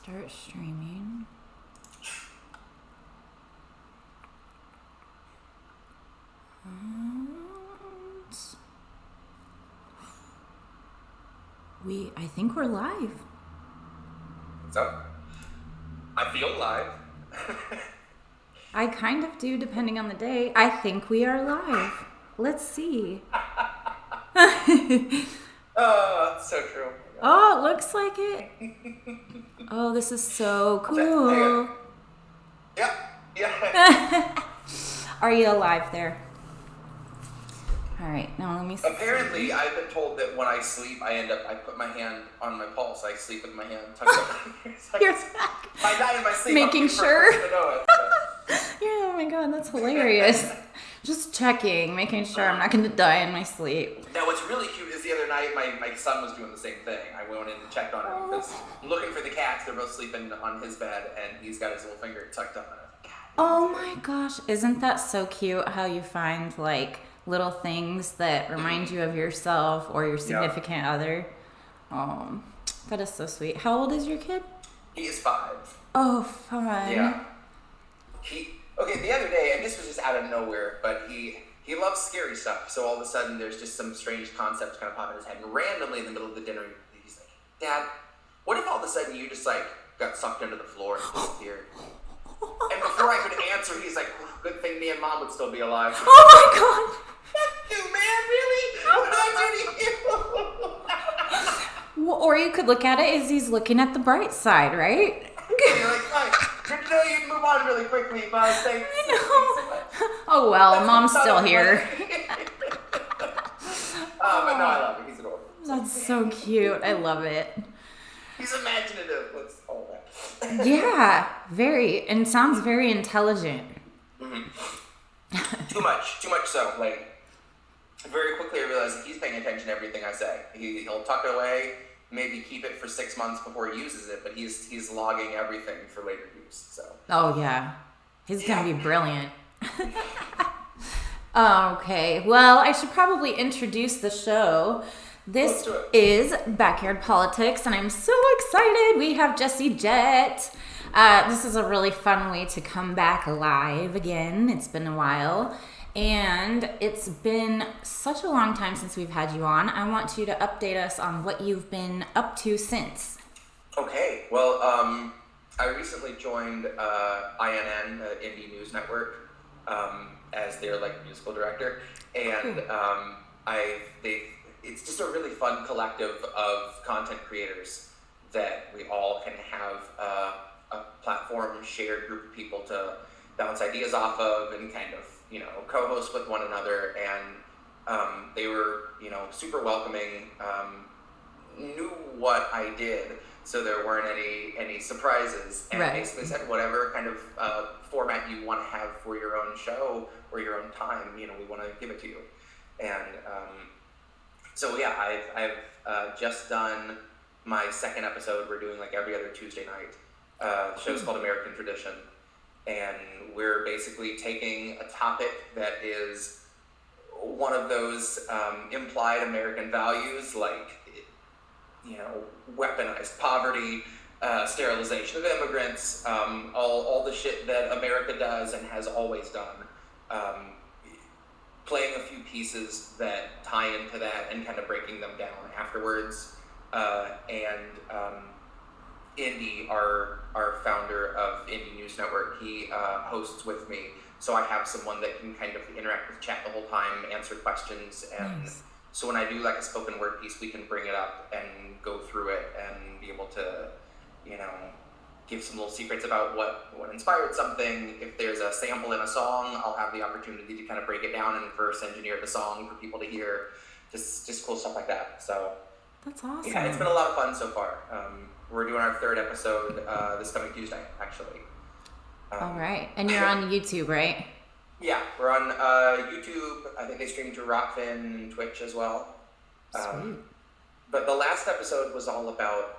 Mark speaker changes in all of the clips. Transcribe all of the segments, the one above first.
Speaker 1: Start streaming. I think we're live.
Speaker 2: So, I feel live.
Speaker 1: I kind of do, depending on the day. I think we are live. Let's see.
Speaker 2: Oh, that's so true.
Speaker 1: Oh, it looks like it. Oh, this is so cool.
Speaker 2: Yeah.
Speaker 1: Are you alive there? All right, now let me see.
Speaker 2: Apparently, I've been told that when I sleep, I put my hand on my pulse. I sleep with my hand tucked up.
Speaker 1: You're back.
Speaker 2: If I die in my sleep,
Speaker 1: Making sure.
Speaker 2: To know it,
Speaker 1: Yeah, oh my god, that's hilarious. Just checking, making sure I'm not going to die in my sleep.
Speaker 2: Now, what's really cute is the other night, my son was doing the same thing. I went in and checked on him because I'm looking for the cats. They're both sleeping on his bed, and he's got his little finger tucked up.
Speaker 1: Oh my gosh, isn't that so cute how you find like little things that remind you of yourself or your significant other? Oh, that is so sweet. How old is your kid?
Speaker 2: He is 5.
Speaker 1: Oh, fun.
Speaker 2: Yeah. Okay, the other day, and this was just out of nowhere, but he loves scary stuff, so all of a sudden there's just some strange concepts kind of pop in his head, and randomly in the middle of the dinner, he's like, Dad, what if all of a sudden you just like got sucked into the floor and disappeared? And before I could answer, he's like, good thing me and Mom would still be alive.
Speaker 1: Oh my god!
Speaker 2: You, man, really? What did I do to you?
Speaker 1: Well, or you could look at it as he's looking at the bright side, right?
Speaker 2: You're like, fine. Good to know you can move on really quickly, Mom. Thanks.
Speaker 1: I know. Oh well, Mom's still here.
Speaker 2: But no, I love him. He's adorable.
Speaker 1: That's so cute. I love it.
Speaker 2: He's imaginative. What's all that?
Speaker 1: Yeah, very, and sounds very intelligent.
Speaker 2: Too much so. Like, very quickly I realized that he's paying attention to everything I say. He'll tuck it away, maybe keep it for 6 months before he uses it, but he's logging everything for later use. So.
Speaker 1: Oh yeah, he's gonna be brilliant. Okay, well, I should probably introduce the show. This is Backyard Politics, and I'm so excited. We have Jett. This is a really fun way to come back live again. It's been a while, and it's been such a long time since we've had you on. I want you to update us on what you've been up to since.
Speaker 2: Okay, well, I recently joined INN, Indie News Network, as their musical director, and it's just a really fun collective of content creators that we all can have a platform, shared group of people to bounce ideas off of and kind of, co-host with one another. And they were, super welcoming, knew what I did, so there weren't any surprises. And basically said whatever kind of format you want to have for your own show or your own time, we want to give it to you. And so yeah, I've just done my second episode. We're doing every other Tuesday night. The show's called American Tradition, and we're basically taking a topic that is one of those implied American values, weaponized poverty, sterilization of immigrants, all the shit that America does and has always done. Playing a few pieces that tie into that and kind of breaking them down afterwards. Indy, our founder of Indie News Network, he hosts with me. So I have someone that can kind of interact with chat the whole time, answer questions. And so when I do a spoken word piece, we can bring it up and go through it and be able to, give some little secrets about what inspired something. If there's a sample in a song, I'll have the opportunity to kind of break it down and reverse engineer the song for people to hear. Just cool stuff like that. So
Speaker 1: that's awesome.
Speaker 2: Yeah, it's been a lot of fun so far. We're doing our 3rd episode this coming Tuesday, actually.
Speaker 1: All right, and you're on YouTube, right?
Speaker 2: Yeah, we're on YouTube. I think they stream to Rockfin and Twitch as well.
Speaker 1: Sweet.
Speaker 2: But the last episode was all about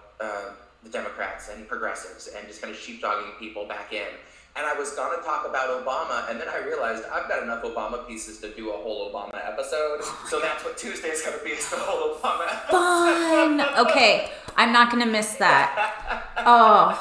Speaker 2: the Democrats and progressives and just kind of sheepdogging people back in. And I was going to talk about Obama, and then I realized I've got enough Obama pieces to do a whole Obama episode. So that's what Tuesday is going to be, is the whole Obama episode.
Speaker 1: Fun! Okay, I'm not going to miss that. Oh,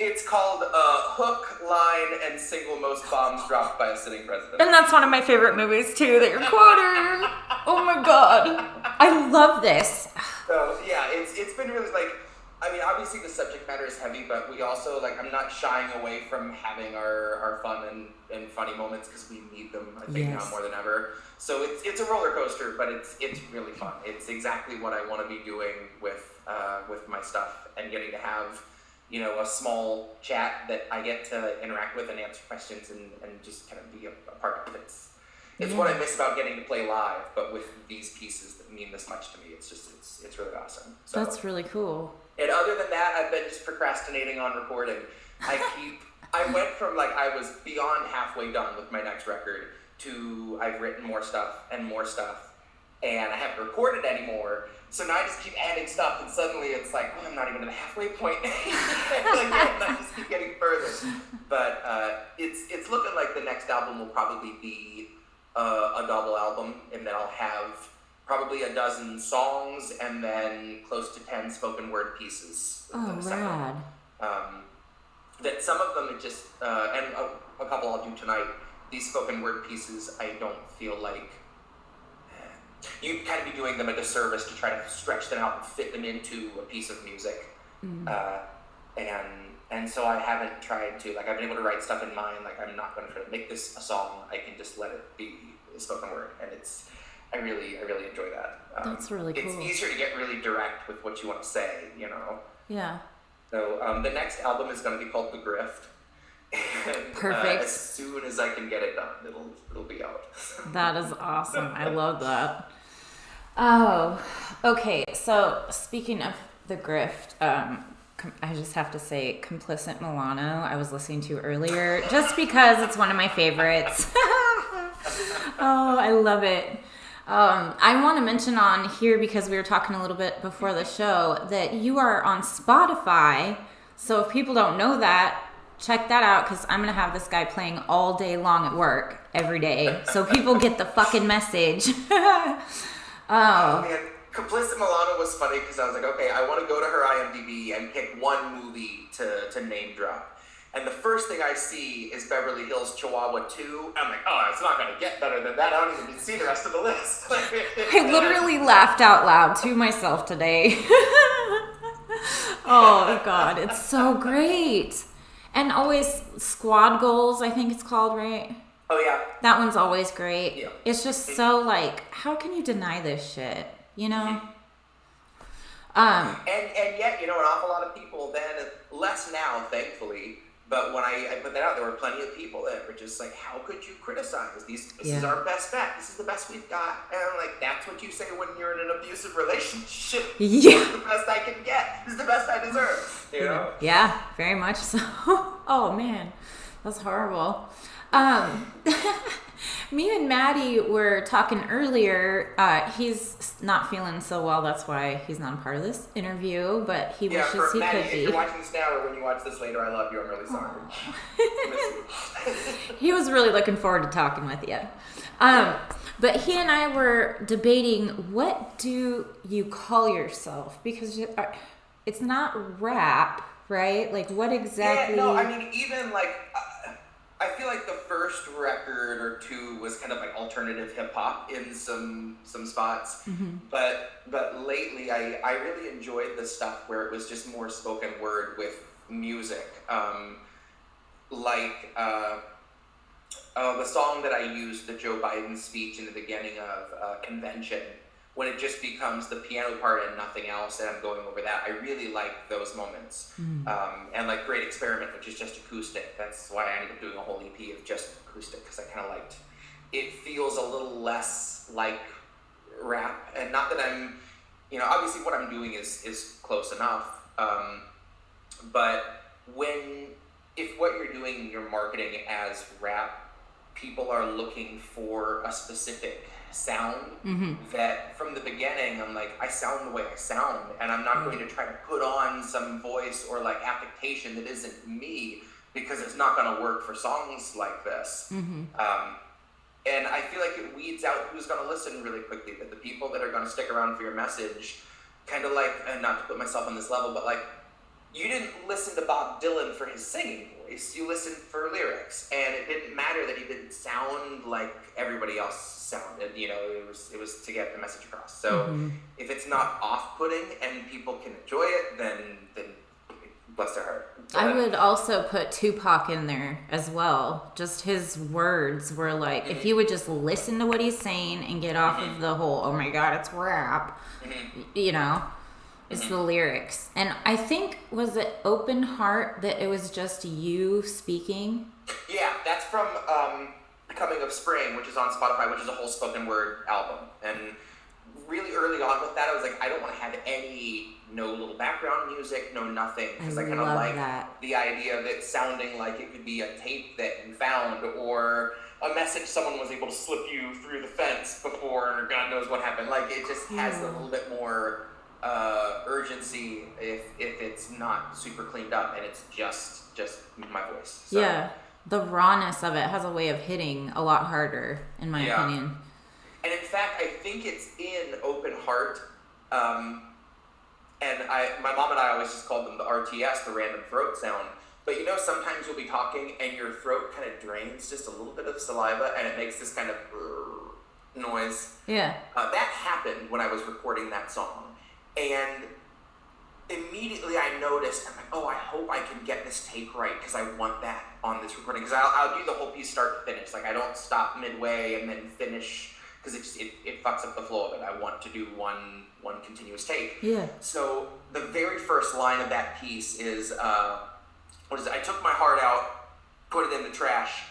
Speaker 2: It's called Hook, Line, and Single Most Bombs Dropped by a Sitting President.
Speaker 1: And that's one of my favorite movies, too, that you're quoting. Oh, my God. I love this.
Speaker 2: So, yeah, it's been really, like, I mean, obviously the subject matter is heavy, but we also, like, I'm not shying away from having our fun and funny moments because we need them, I think, now more than ever. So it's a roller coaster, but it's really fun. It's exactly what I want to be doing with my stuff and getting to have, you know, a small chat that I get to interact with and answer questions and just kind of be a part of it. It's what I miss about getting to play live, but with these pieces that mean this much to me, it's just, it's really awesome. So,
Speaker 1: that's really cool.
Speaker 2: And other than that, I've been just procrastinating on recording. I went from, like, I was beyond halfway done with my next record to I've written more stuff, and I haven't recorded anymore. So now I just keep adding stuff, and suddenly it's like, oh, I'm not even at the halfway point. I just keep getting further. But it's looking like the next album will probably be a double album, and then I'll have probably a dozen songs and then close to 10 spoken word pieces.
Speaker 1: Oh, rad.
Speaker 2: That some of them are just, and a couple I'll do tonight. These spoken word pieces, I don't feel like you'd kind of be doing them a disservice to try to stretch them out and fit them into a piece of music. And so I haven't tried to, like, I've been able to write stuff in mind, like, I'm not going to try to make this a song, I can just let it be a spoken word, and I really enjoy that.
Speaker 1: That's really cool.
Speaker 2: It's easier to get really direct with what you want to say, you know?
Speaker 1: Yeah.
Speaker 2: So the next album is going to be called The Grift. And,
Speaker 1: Perfect.
Speaker 2: As soon as I can get it done, it'll be out.
Speaker 1: That is awesome. I love that. Oh, okay. So speaking of The Grift, I just have to say Complicit Milano I was listening to earlier just because it's one of my favorites. Oh, I love it. I want to mention on here, because we were talking a little bit before the show, that you are on Spotify. So if people don't know that, check that out, because I'm going to have this guy playing all day long at work every day. So people get the fucking message.
Speaker 2: Oh, man. Complicit Milano was funny because I was like, okay, I want to go to her IMDb and pick one movie to name drop. And the first thing I see is Beverly Hills Chihuahua 2. I'm like, oh, it's not going to get better than that. I don't even see the rest of the list.
Speaker 1: I literally laughed out loud to myself today. Oh, God, it's so great. And always Squad Goals, I think it's called, right?
Speaker 2: Oh, yeah.
Speaker 1: That one's always great.
Speaker 2: Yeah.
Speaker 1: It's just so, like, how can you deny this shit? You know? And
Speaker 2: yet, you know, an awful lot of people then, less now, thankfully, but when I put that out, there were plenty of people that were just like, how could you criticize? This is our best bet. This is the best we've got. And I'm like, that's what you say when you're in an abusive relationship.
Speaker 1: Yeah.
Speaker 2: This is the best I can get. This is the best I deserve. You know?
Speaker 1: Yeah, very much so. Oh, man. That's horrible. Me and Maddie were talking earlier. He's not feeling so well. That's why he's not a part of this interview, but he wishes he
Speaker 2: Maddie,
Speaker 1: could be.
Speaker 2: If you're watching this now or when you watch this later, I love you. I'm really sorry.
Speaker 1: He was really looking forward to talking with you. But he and I were debating, what do you call yourself? Because it's not rap, right? Like, what exactly?
Speaker 2: Yeah, no, I mean, even like... I feel like the first record or two was kind of like alternative hip hop in some spots, but lately I really enjoyed the stuff where it was just more spoken word with music, the song that I used, the Joe Biden speech in the beginning of Convention. When it just becomes the piano part and nothing else, and I'm going over that, I really like those moments. And like Great Experiment, which is just acoustic. That's why I ended up doing a whole EP of just acoustic, because I kind of liked it. Feels a little less like rap, and not that I'm, you know, obviously what I'm doing is close enough. But if what you're doing, you're marketing as rap, people are looking for a specific sound that from the beginning I'm like, I sound the way I sound, and I'm not going to try to put on some voice or like affectation that isn't me, because it's not going to work for songs like this. And I feel like it weeds out who's going to listen really quickly, that the people that are going to stick around for your message, kind of like, and not to put myself on this level, but like you didn't listen to Bob Dylan for his singing voice. You listened for lyrics, and it didn't matter that he didn't sound like everybody else sounded. You know, it was to get the message across. So if it's not off-putting and people can enjoy it, then bless their heart. But
Speaker 1: I would also put Tupac in there as well. Just his words were like, if you would just listen to what he's saying and get off of the whole, oh my God, it's rap, you know, it's the lyrics. And I think, was it Open Heart that it was just you speaking?
Speaker 2: Yeah, that's from Coming of Spring, which is on Spotify, which is a whole spoken word album. And really early on with that, I was like, I don't want to have no little background music, no nothing, because I kind of like the idea of it sounding like it could be a tape that you found or a message someone was able to slip you through the fence before God knows what happened. Like, it just has a little bit more urgency if it's not super cleaned up and it's just my voice. So,
Speaker 1: yeah, the rawness of it has a way of hitting a lot harder, in my opinion.
Speaker 2: And in fact, I think it's in Open Heart. And my mom and I always just called them the RTS, the random throat sound. But you know, sometimes you'll be talking and your throat kind of drains just a little bit of saliva and it makes this kind of noise.
Speaker 1: Yeah.
Speaker 2: That happened when I was recording that song. And immediately I noticed, I'm like, oh, I hope I can get this take right because I want that on this recording. Because I'll do the whole piece start to finish. Like, I don't stop midway and then finish because it fucks up the flow of it. I want to do one continuous take. Yeah. So the very first line of that piece is, what is it? I took my heart out, put it in the trash,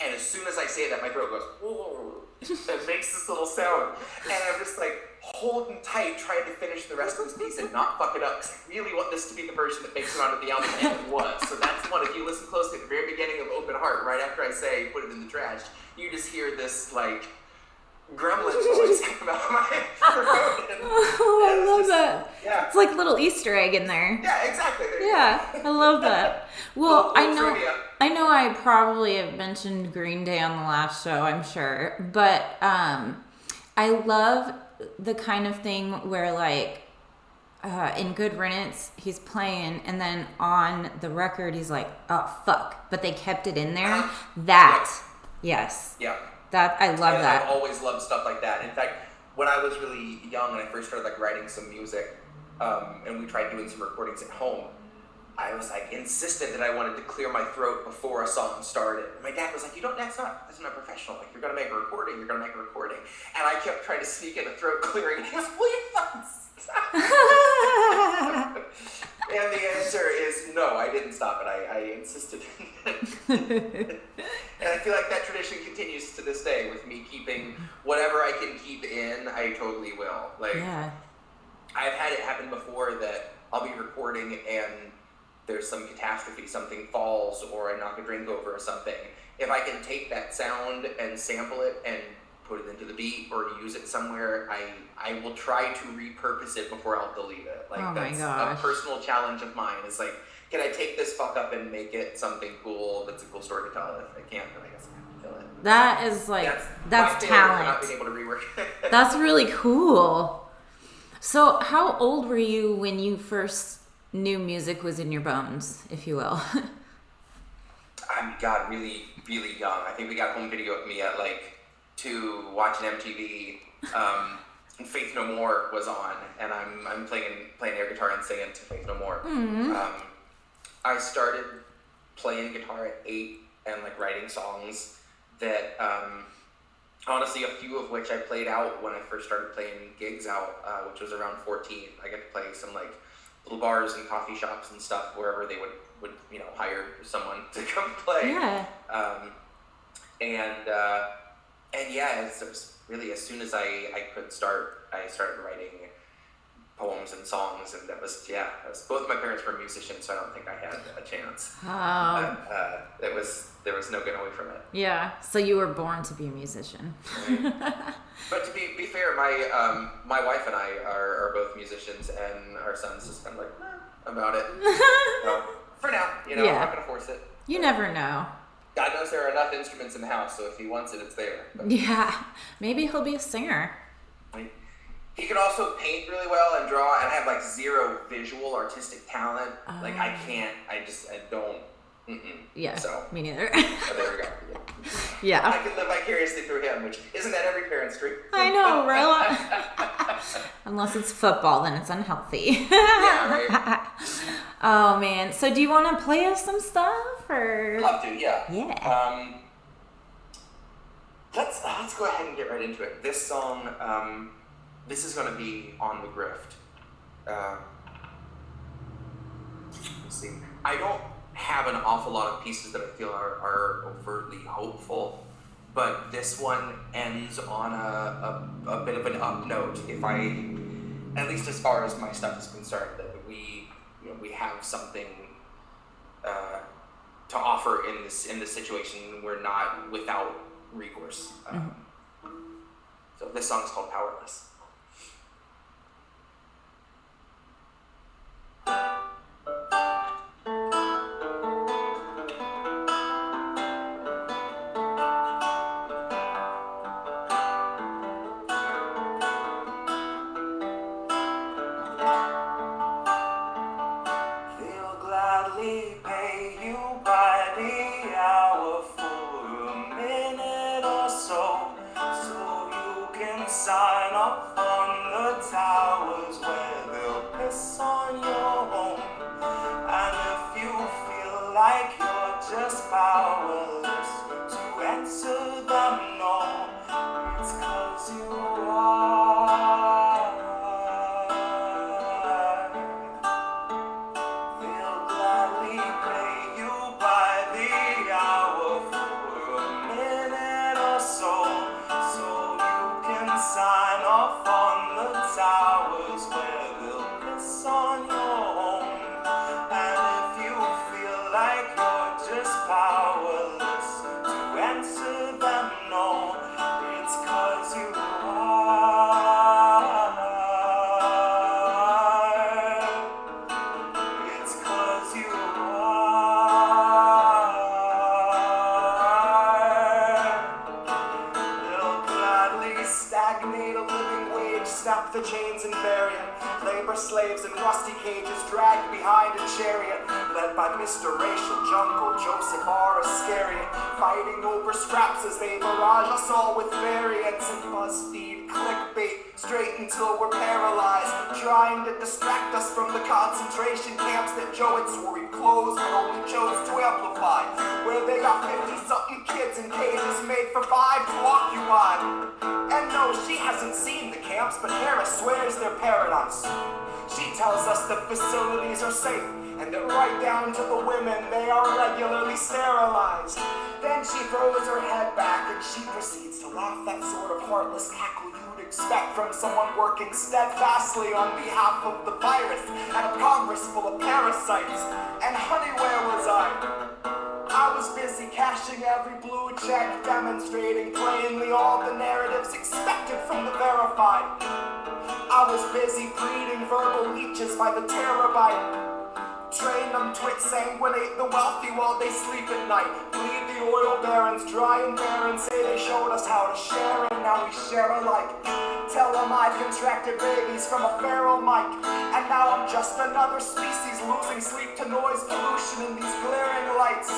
Speaker 2: and as soon as I say that, my throat goes, whoa. It makes this little sound. And I'm just like holding tight, trying to finish the rest of this piece and not fuck it up, because I really want this to be the version that makes it onto the album, and it was. So that's one. If you listen closely at the very beginning of Open Heart, right after I say put it in the trash, you just hear this like gremlin voice come out of my throat.
Speaker 1: I love that. Yeah. It's like a little Easter egg in there.
Speaker 2: Yeah, exactly.
Speaker 1: I love that. Well, I know I probably have mentioned Green Day on the last show, I'm sure, but I love the kind of thing where, like, in Good Riddance, he's playing, and then on the record, he's like, oh, fuck, but they kept it in there. Yes. Yeah. That, I love that.
Speaker 2: I've always loved stuff like that. In fact, when I was really young and I first started, like, writing some music, and we tried doing some recordings at home, I was like insistent that I wanted to clear my throat before a song started. And my dad was like, that's not professional. Like, you're gonna make a recording. And I kept trying to sneak in a throat clearing. And he goes, will you fucking stop? And the answer is no, I didn't stop it. I insisted. And I feel like that tradition continues to this day with me keeping whatever I can keep in, I totally will. Like, I've had it happen before that I'll be recording and there's some catastrophe, something falls, or I knock a drink over or something. If I can take that sound and sample it and put it into the beat or use it somewhere, I will try to repurpose it before I'll delete it. Like, that's a personal challenge of mine. It's like, can I take this fuck up and make it something cool that's a cool story to tell? If I can't, then I guess I have to kill it.
Speaker 1: That is like, that's talent.
Speaker 2: Not being able to rework it.
Speaker 1: That's really cool. So how old were you when you first knew music was in your bones, if you will?
Speaker 2: God, really, really young. I think we got home video with me at like 2 watching MTV. And Faith No More was on, and I'm playing air guitar and singing to Faith No More. Mm-hmm. I started playing guitar at 8 and like writing songs that honestly, a few of which I played out when I first started playing gigs out, which was around 14. I got to play some like little bars and coffee shops and stuff wherever they would hire someone to come play. Yeah. And yeah, it was really as soon as I could start, I started writing poems and songs, and that was both my parents were musicians, so I don't think I had a chance. But there was no getting away from it.
Speaker 1: Yeah, so you were born to be a musician.
Speaker 2: Right. But to be fair, my wife and I are both musicians, and our son's just kind of like about it. So, for now, I'm not gonna force it.
Speaker 1: You never know.
Speaker 2: God knows there are enough instruments in the house, so if he wants it, it's there. But
Speaker 1: yeah, maybe he'll be a singer.
Speaker 2: He can also paint really well and draw, and I have like zero visual artistic talent. Like I don't.
Speaker 1: Yeah.
Speaker 2: So
Speaker 1: me neither.
Speaker 2: Oh, there we go.
Speaker 1: Yeah.
Speaker 2: I can live vicariously through him, which isn't that every parent's dream?
Speaker 1: I know, right? Unless it's football, then it's unhealthy.
Speaker 2: Yeah, right.
Speaker 1: Oh man. So do you want to play us some stuff or?
Speaker 2: Love to. Yeah.
Speaker 1: Yeah.
Speaker 2: Let's go ahead and get right into it. This song, this is going to be on the grift. Let's see. I don't have an awful lot of pieces that I feel are overtly hopeful, but this one ends on a bit of an up note. If I, at least as far as my stuff is concerned, that we have something to offer in this situation. We're not without recourse. So this song is called Powerless. Sign up on the towers where they'll piss on your home. And if you feel like you're just powerless to answer them no, it's 'cause you are. They'll gladly pay you by the hour for a minute or so. Sign off on the towers where they'll piss on your home. And if you feel like you're just powerless to answer them no, it's 'cause you are. It's 'cause you are. They'll gladly stagnate a living wage, snap the chains and bury it. Labor slaves in rusty cages dragged behind a chariot, led by Mr. Racial Jungle, Joseph R. Iscariot, fighting over scraps as they barrage us all with variants and BuzzFeed clickbait, straight until we're paralyzed, trying to distract us from the concentration camps that Joe had swore he'd close but only chose to amplify, where they got 50-something kids in cages made for 5 to occupy. And no, she hasn't seen the camps, but Harris swears they're paradise. She tells us the facilities are safe, and that right down to the women, they are regularly sterilized. Then she throws her head back and she proceeds to laugh, that sort of heartless cackle you'd expect from someone working steadfastly on behalf of the virus at a Congress full of parasites. And honey, where was I was busy cashing every blue check, demonstrating plainly all the narratives expected from the verified. I was busy breeding verbal leeches by the terabyte. Train them to exsanguinate the wealthy while they sleep at night. Bleed the oil barons dry and barren, say they showed us how to share and now we share alike. Tell them I contracted babies from a feral mic, and now I'm just another species losing sleep to noise pollution in these glaring lights.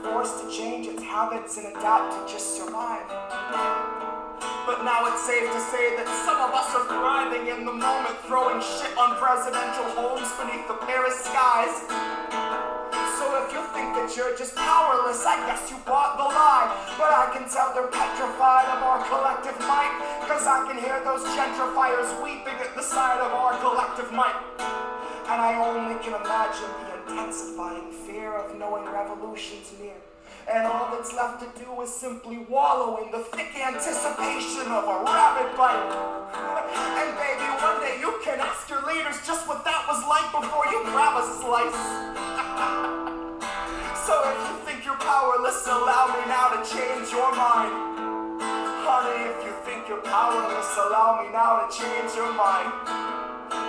Speaker 2: Forced to change its habits and adapt to just survive. But now it's safe to say that some of us are thriving in the moment, throwing shit on presidential homes beneath the Paris skies. So if you think that you're just powerless, I guess you bought the lie. But I can tell they're petrified of our collective might, 'cause I can hear those gentrifiers weeping at the sight of our collective might. And I only can imagine the intensifying fear of knowing revolution's near. And all that's left to do is simply wallow in the thick anticipation of a rabid bite. And baby, one day you can ask your leaders just what that was like before you grab a slice. So if you think you're powerless, allow me now to change your mind. Honey, if you think you're powerless, allow me now to change your mind.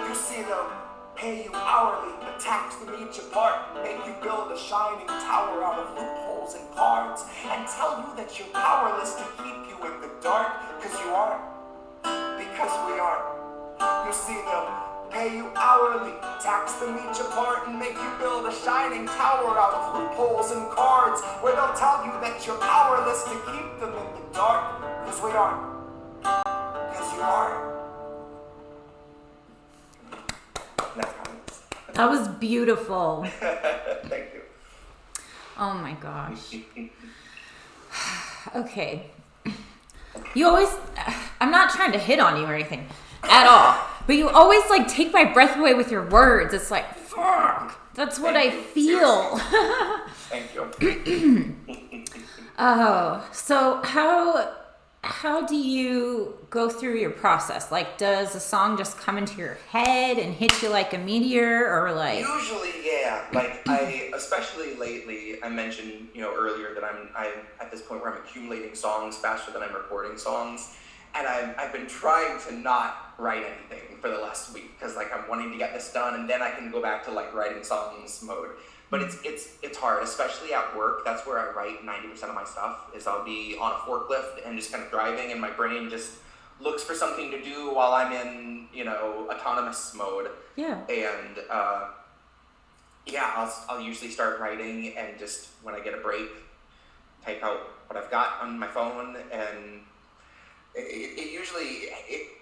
Speaker 2: You see, they'll pay you hourly, but tax them each apart, make you build a shining tower out of loopholes and cards, and tell you that you're powerless to keep you in the dark, 'cause you aren't. Because we aren't.
Speaker 3: You see, they'll pay you hourly, tax them each apart, and make you build a shining tower out of loopholes and cards, where they'll tell you that you're powerless to keep them in the dark. Because we aren't. Because you aren't.
Speaker 2: That's how it is.
Speaker 1: That was beautiful.
Speaker 2: Thank you.
Speaker 1: Oh my gosh. Okay. You always, I'm not trying to hit on you or anything at all, but you always like take my breath away with your words. It's like, fuck, that's what I feel.
Speaker 2: Thank you.
Speaker 1: Oh, so how do you go through your process? Like, does a song just come into your head and hit you like a meteor, or like?
Speaker 2: Usually, yeah. Like especially lately, I mentioned, earlier that I'm at this point where I'm accumulating songs faster than I'm recording songs, and I've been trying to not write anything for the last week because like I'm wanting to get this done, and then I can go back to like writing songs mode. But it's hard, especially at work. That's where I write 90% of my stuff. Is I'll be on a forklift and just kind of driving, and my brain just looks for something to do while I'm in, autonomous mode.
Speaker 1: Yeah.
Speaker 2: And I'll usually start writing, and just when I get a break, type out what I've got on my phone, and it usually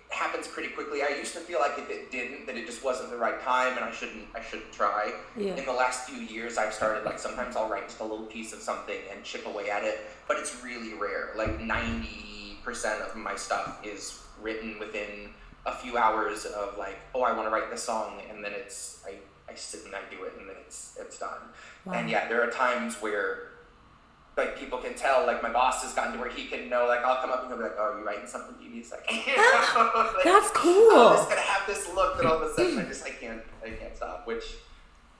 Speaker 2: happens pretty quickly. I used to feel like if it didn't, that it just wasn't the right time, and I shouldn't try.
Speaker 1: Yeah.
Speaker 2: In the last few years, I've started, like, sometimes I'll write just a little piece of something and chip away at it, but it's really rare. Like 90% of my stuff is written within a few hours of like, oh, I want to write this song, and then I sit and I do it, and then it's done. Wow. And yeah, there are times where like people can tell, like my boss has gotten to where he can know, like I'll come up and he'll be like, oh, are you writing something? Do you need a second? Like,
Speaker 1: that's cool.
Speaker 2: I'm just gonna have this look that all of a sudden I can't stop. Which,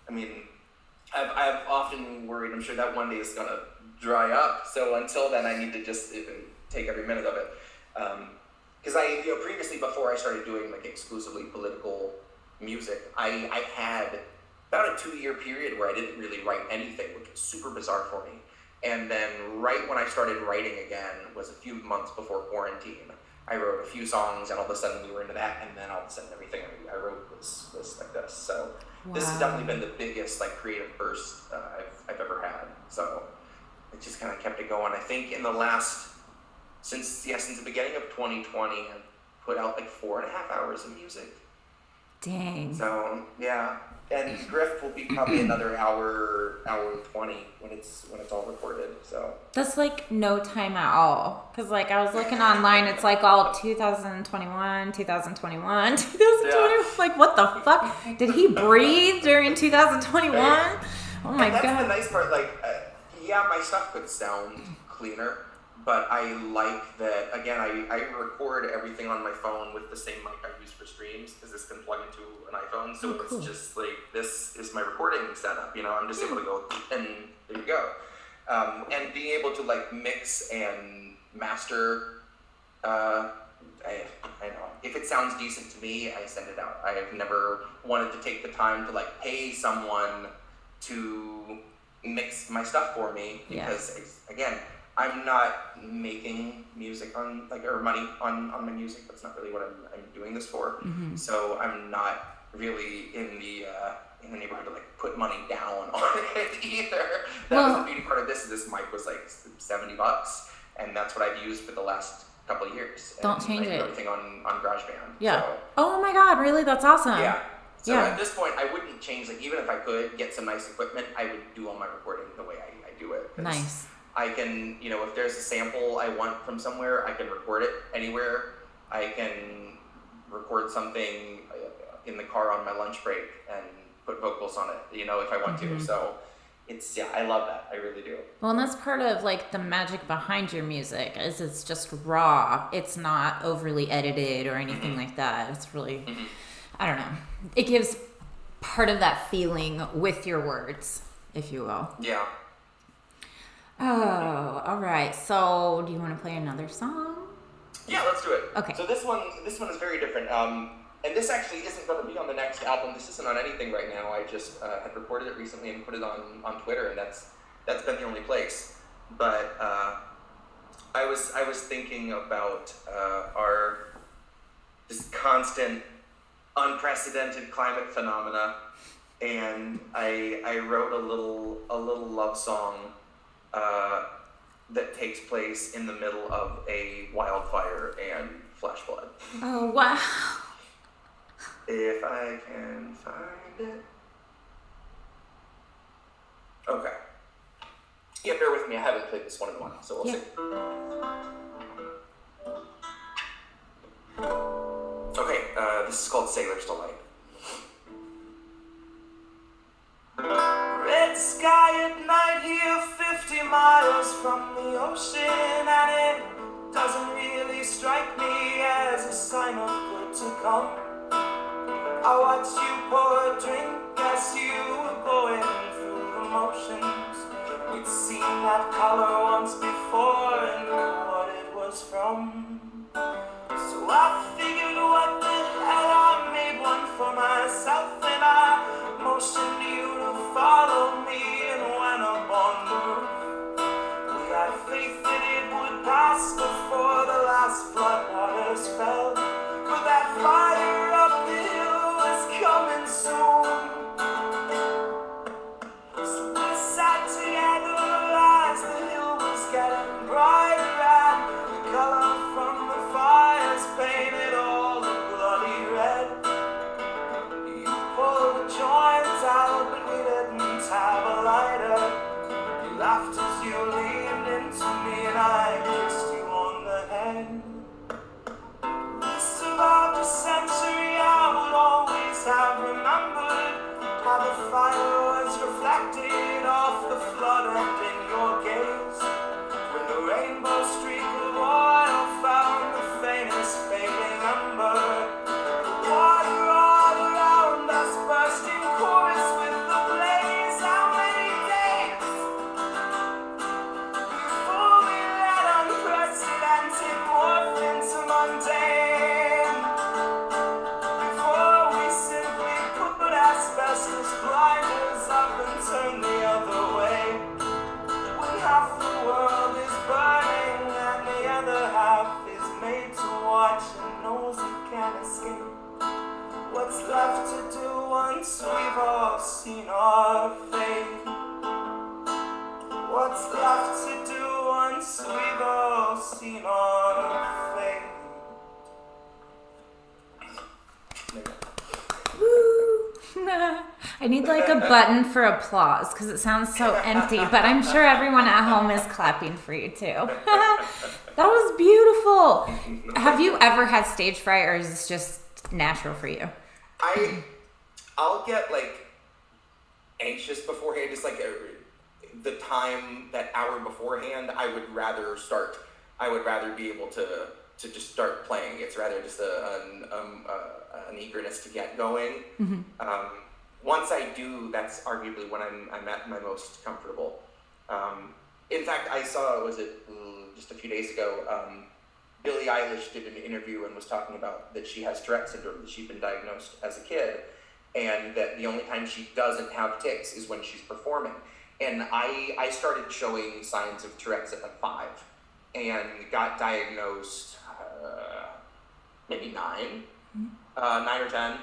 Speaker 2: I mean, I've often worried. I'm sure that one day is gonna dry up. So until then, I need to just take every minute of it. Because previously, before I started doing like exclusively political music, I had about a 2-year period where I didn't really write anything, which was super bizarre for me. And then right when I started writing again was a few months before quarantine. I wrote a few songs, and all of a sudden we were into that, and then all of a sudden everything I wrote was like this. So wow. This has definitely been the biggest like creative burst I've ever had. So it just kind of kept it going. I think in the last, since the beginning of 2020, I've put out like 4.5 hours of music.
Speaker 1: Dang.
Speaker 2: So yeah. And Griff will be probably another hour 20 when it's all recorded. So
Speaker 1: that's like no time at all. Cause like I was looking online, it's like all 2021.
Speaker 2: Yeah.
Speaker 1: Like what the fuck? Did he breathe during 2021? Oh my god.
Speaker 2: That's the nice part. Like, my stuff could sound cleaner, but I like that. Again, I record everything on my phone with the same mic I use for streams, because this can plug into an iPhone. So cool. It's just like, this is my recording setup. I'm just able to go, and there you go. And being able to like mix and master, I know if it sounds decent to me, I send it out. I have never wanted to take the time to like pay someone to mix my stuff for me, because again, I'm not making music on or money on my music. That's not really what I'm doing this for. Mm-hmm. So I'm not really in the neighborhood to like put money down on it either. That was the beauty part of this. This mic was like $70, and that's what I've used for the last couple of years.
Speaker 1: Don't change it.
Speaker 2: Everything on GarageBand.
Speaker 1: Yeah.
Speaker 2: So,
Speaker 1: oh my God! Really? That's awesome.
Speaker 2: Yeah. So at this point, I wouldn't change. Like, even if I could get some nice equipment, I would do all my recording the way I do it.
Speaker 1: Nice.
Speaker 2: I can, if there's a sample I want from somewhere, I can record it anywhere. I can record something in the car on my lunch break and put vocals on it, if I want to. So it's, I love that. I really do.
Speaker 1: Well, and that's part of like the magic behind your music, is it's just raw. It's not overly edited or anything like that. It's really, I don't know. It gives part of that feeling with your words, if you will.
Speaker 2: Yeah.
Speaker 1: Oh, all right. So, do you want to play another song?
Speaker 2: Yeah, let's do it.
Speaker 1: Okay.
Speaker 2: So this one is very different. And this actually isn't going to be on the next album. This isn't on anything right now. I just had recorded it recently and put it on Twitter, and that's been the only place. But I was thinking about our this constant unprecedented climate phenomena, and I wrote a little love song that takes place in the middle of a wildfire and flash flood.
Speaker 1: Oh, wow.
Speaker 2: If I can find it. Okay. Yeah, bear with me. I haven't played this one in a while, so we'll see. Okay, this is called Sailor's Delight. Red sky at night here, 50 miles from the ocean, and it doesn't really strike me as a sign of good to come. I watched you pour a drink as you were going through the motions. We'd seen that color once before and knew what it was from. So I figured, what the hell, I made one for myself, and I motioned you to follow me and went up on the roof. We had faith that it would pass before the last floodwaters fell, but that fire up the hill was coming soon. So we sat together as the hill was getting brighter, and the color from the fires painted all the bloody red. You pulled the joints out, but we didn't have a lighter. You laughed as you leaned into me, and I kissed you on the head. We survived a century, I would always have remembered how the fire was reflected off the flood and in your gaze. When the rainbow streak of oil found the faintest fading ember, the water all around us burst in chorus with the blaze. How many days before we let unprecedented morph into mundane? Before we simply put asbestos blinders up and turn the other way? When half the world is burning and the other half is made to watch and knows it can't escape. What's left to do once we've all seen our fate? What's left to do once we've all seen our fate?
Speaker 1: I need like a button for applause because it sounds so empty, but I'm sure everyone at home is clapping for you too. That was beautiful. Have you ever had stage fright, or is this just natural for you?
Speaker 2: I'll get like anxious beforehand, just like the time, that hour beforehand. I would rather be able to just start playing. It's rather just an eagerness to get going.
Speaker 1: Mm-hmm.
Speaker 2: Once I do, that's arguably when I'm at my most comfortable. In fact, I saw, just a few days ago, Billie Eilish did an interview and was talking about that she has Tourette syndrome, that she'd been diagnosed as a kid, and that the only time she doesn't have tics is when she's performing. And I started showing signs of Tourette's at like 5, and got diagnosed maybe 9 or 10.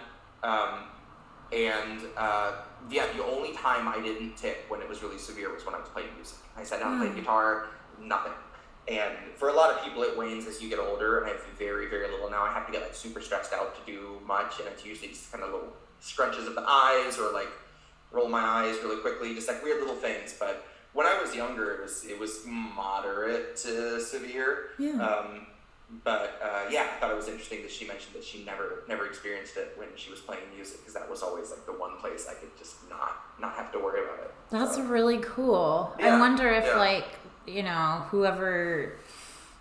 Speaker 2: The only time I didn't tic when it was really severe was when I was playing music. I sat down and played guitar, nothing. And for a lot of people, it wanes as you get older, and I have very, very little now. I have to get like super stressed out to do much, and it's usually just kind of little scrunches of the eyes, or like roll my eyes really quickly, just like weird little things. But when I was younger, it was moderate to severe.
Speaker 1: Yeah.
Speaker 2: I thought it was interesting that she mentioned that she never experienced it when she was playing music, because that was always like the one place I could just not have to worry about it.
Speaker 1: That's really cool.
Speaker 2: Yeah,
Speaker 1: I wonder if whoever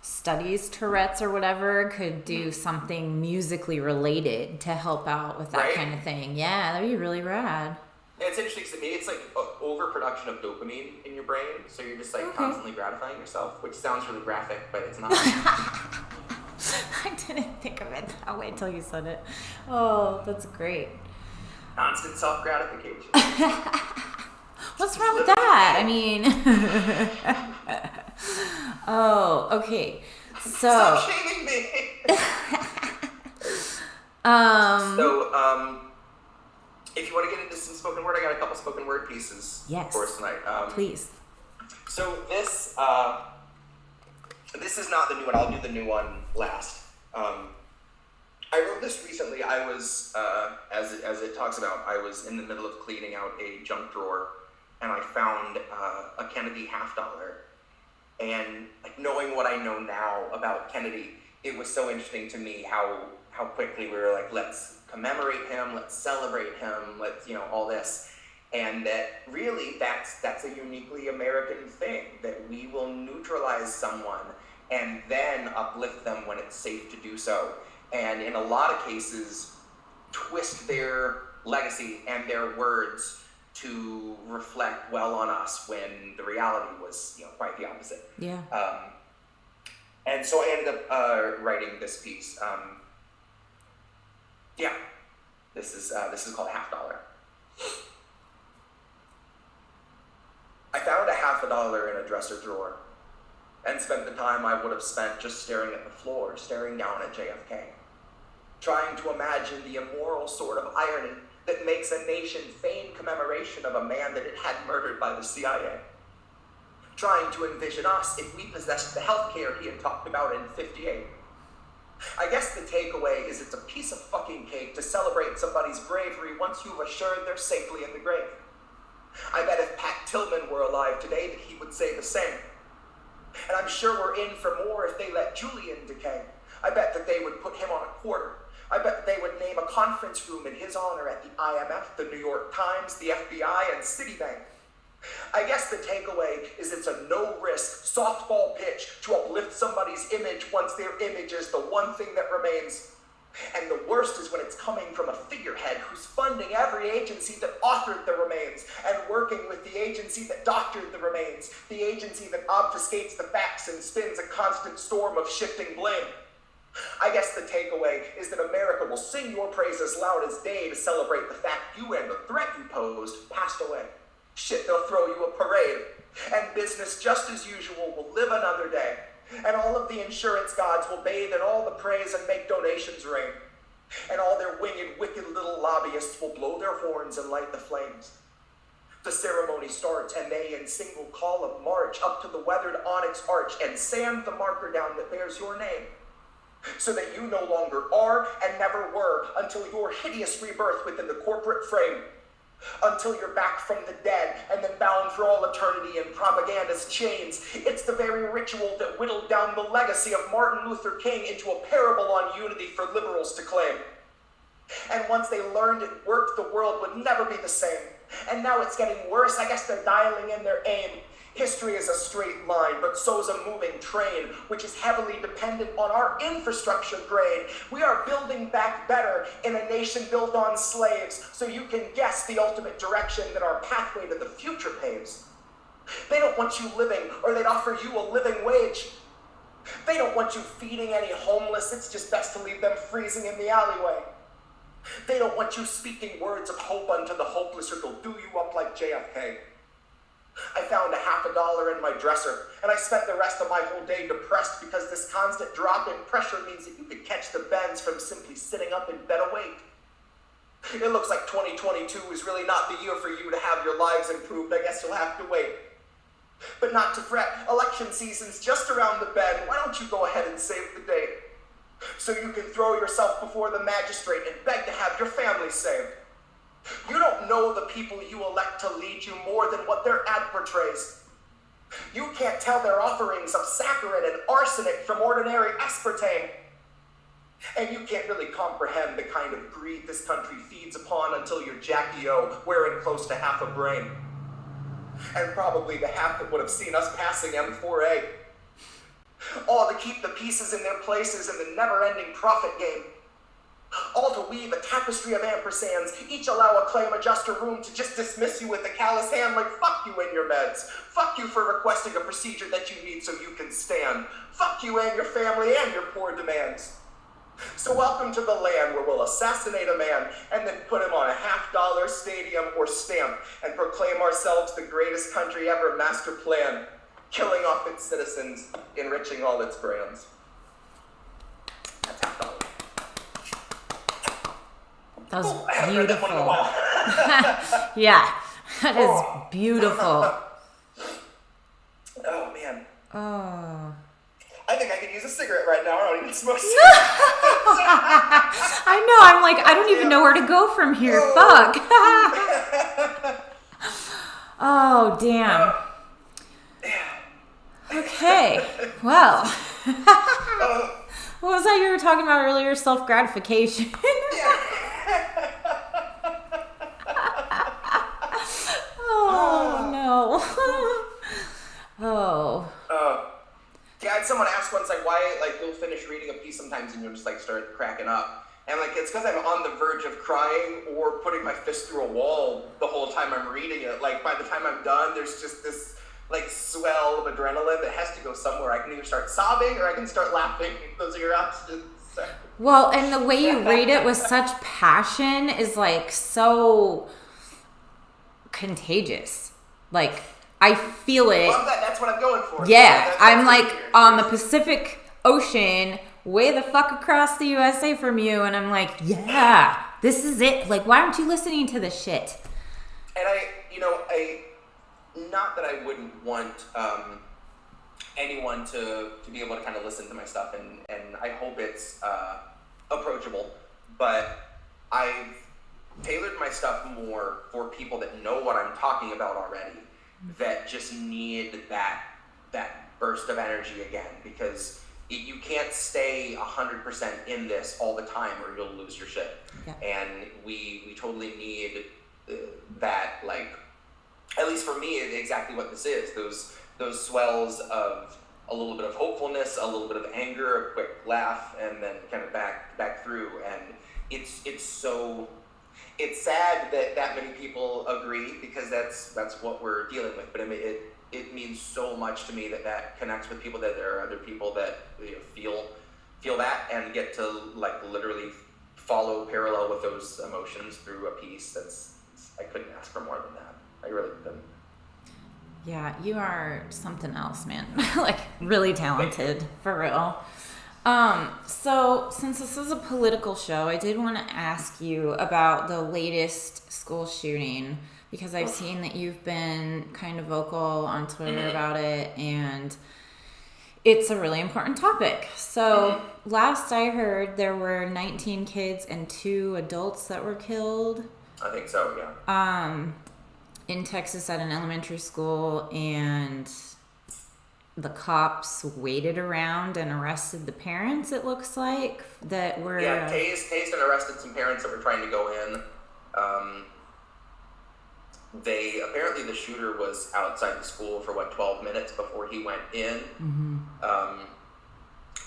Speaker 1: studies Tourette's or whatever could do something musically related to help out with that kind of thing. Yeah, that'd be really rad.
Speaker 2: It's interesting to me. It's like overproduction of dopamine in your brain, so you're just like constantly gratifying yourself, which sounds really graphic, but it's not.
Speaker 1: I didn't think of it that way till you said it. Oh, that's great.
Speaker 2: Constant self-gratification.
Speaker 1: What's wrong with that? I mean, oh, okay. So
Speaker 2: stop shaming me. So, if you want to get into some spoken word, I got a couple spoken word pieces for us tonight.
Speaker 1: Please.
Speaker 2: So this is not the new one. I'll do the new one last. I wrote this recently. I was, as it talks about, I was in the middle of cleaning out a junk drawer, and I found a Kennedy $50. And like knowing what I know now about Kennedy, it was so interesting to me how quickly we were like, let's commemorate him, let's celebrate him, let's, all this. And that really that's a uniquely American thing, that we will neutralize someone and then uplift them when it's safe to do so. And in a lot of cases, twist their legacy and their words to reflect well on us when the reality was, quite the opposite.
Speaker 1: Yeah.
Speaker 2: And so I ended up writing this piece. This is called $50. I found a $50 in a dresser drawer and spent the time I would have spent just staring at the floor, staring down at JFK, trying to imagine the immoral sort of irony that makes a nation feign commemoration of a man that it had murdered by the CIA, trying to envision us if we possessed the healthcare he had talked about in '58. I guess the takeaway is it's a piece of fucking cake to celebrate somebody's bravery once you've assured they're safely in the grave. I bet if Pat Tillman were alive today that he would say the same. And I'm sure we're in for more if they let Julian decay. I bet that they would put him on a quarter. I bet they would name a conference room in his honor at the IMF, the New York Times, the FBI, and Citibank. I guess the takeaway is it's a no-risk softball pitch to uplift somebody's image once their image is the one thing that remains. And the worst is when it's coming from a figurehead who's funding every agency that authored the remains and working with the agency that doctored the remains, the agency that obfuscates the facts and spins a constant storm of shifting blame. I guess the takeaway is that America will sing your praise as loud as day to celebrate the fact you and the threat you posed passed away. Shit, they'll throw you a parade, and business just as usual will live another day, and all of the insurance gods will bathe in all the praise and make donations rain, and all their winged, wicked little lobbyists will blow their horns and light the flames. The ceremony starts, and they in single column march up to the weathered onyx arch and sand the marker down that bears your name, so that you no longer are and never were until your hideous rebirth within the corporate frame. Until you're back from the dead and then bound for all eternity in propaganda's chains. It's the very ritual that whittled down the legacy of Martin Luther King into a parable on unity for liberals to claim. And once they learned it worked, the world would never be the same. And now it's getting worse. I guess they're dialing in their aim. History is a straight line, but so's a moving train, which is heavily dependent on our infrastructure grade. We are building back better in a nation built on slaves, so you can guess the ultimate direction that our pathway to the future paves. They don't want you living, or they'd offer you a living wage. They don't want you feeding any homeless. It's just best to leave them freezing in the alleyway. They don't want you speaking words of hope unto the hopeless, or they'll do you up like JFK. I found a $50 in my dresser, and I spent the rest of my whole day depressed because this constant drop in pressure means that you could catch the bends from simply sitting up in bed awake. It looks like 2022 is really not the year for you to have your lives improved. I guess you'll have to wait. But not to fret, election season's just around the bend. Why don't you go ahead and save the date, so you can throw yourself before the magistrate and beg to have your family saved. You don't know the people you elect to lead you more than what their ad portrays. You can't tell their offerings of saccharin and arsenic from ordinary aspartame. And you can't really comprehend the kind of greed this country feeds upon until you're Jackie O, wearing close to half a brain. And probably the half that would have seen us passing M4A. All to keep the pieces in their places in the never-ending profit game. All to weave a tapestry of ampersands, each allow a claim adjuster room to just dismiss you with a callous hand like fuck you in your meds. Fuck you for requesting a procedure that you need so you can stand. Fuck you and your family and your poor demands. So welcome to the land where we'll assassinate a man and then put him on a $50 stadium or stamp and proclaim ourselves the greatest country ever master planned, killing off its citizens, enriching all its brands. That's $50.
Speaker 1: That was
Speaker 2: I haven't read that one in a
Speaker 1: beautiful.
Speaker 2: while.
Speaker 1: Yeah, that is beautiful.
Speaker 2: Oh, man.
Speaker 1: Oh.
Speaker 2: I think I could use a cigarette right now. I don't even smoke cigarettes.
Speaker 1: I know. I'm like, I don't even know where to go from here. Fuck. Oh, damn. Okay. Well. What was that you were talking about earlier? Self-gratification. Oh, no. Oh.
Speaker 2: Yeah, I had someone ask once, like, why, like, you'll finish reading a piece sometimes and you'll just, like, start cracking up. And, like, it's because I'm on the verge of crying or putting my fist through a wall the whole time I'm reading it. Like, by the time I'm done, there's just this, like, swell of adrenaline that has to go somewhere. I can either start sobbing or I can start laughing. Those are your options.
Speaker 1: Well, and the way you read it with such passion is, like, so contagious. Like, I feel it.
Speaker 2: Well, that's what I'm going for.
Speaker 1: Yeah,
Speaker 2: that's
Speaker 1: I'm like on the Pacific Ocean, way the fuck across the USA from you, and I'm like, yeah, this is it. Like, why aren't you listening to this shit?
Speaker 2: And not that I wouldn't want anyone to be able to kind of listen to my stuff, and I hope it's approachable, but I've tailored my stuff more for people that know what I'm talking about already, that just need that burst of energy again, because you can't stay 100% in this all the time or you'll lose your shit. Yeah. And we totally need that, like, at least for me, exactly what this is, those swells of a little bit of hopefulness, a little bit of anger, a quick laugh, and then kind of back through. And it's sad that many people agree, because that's what we're dealing with. But I mean, it means so much to me that connects with people, that there are other people that, you know, feel that and get to, like, literally follow parallel with those emotions through a piece. I couldn't ask for more than that. I really couldn't.
Speaker 1: Yeah, you are something else, man. Like, really talented, for real. So since this is a political show, I did want to ask you about the latest school shooting, because I've seen that you've been kind of vocal on Twitter about it, and it's a really important topic. So last I heard, there were 19 kids and 2 adults that were killed.
Speaker 2: I think so, yeah.
Speaker 1: In Texas at an elementary school, and the cops waited around and arrested the parents, it looks like, that were...
Speaker 2: Yeah, tased and arrested some parents that were trying to go in. Apparently the shooter was outside the school for, 12 minutes before he went in. Mm-hmm.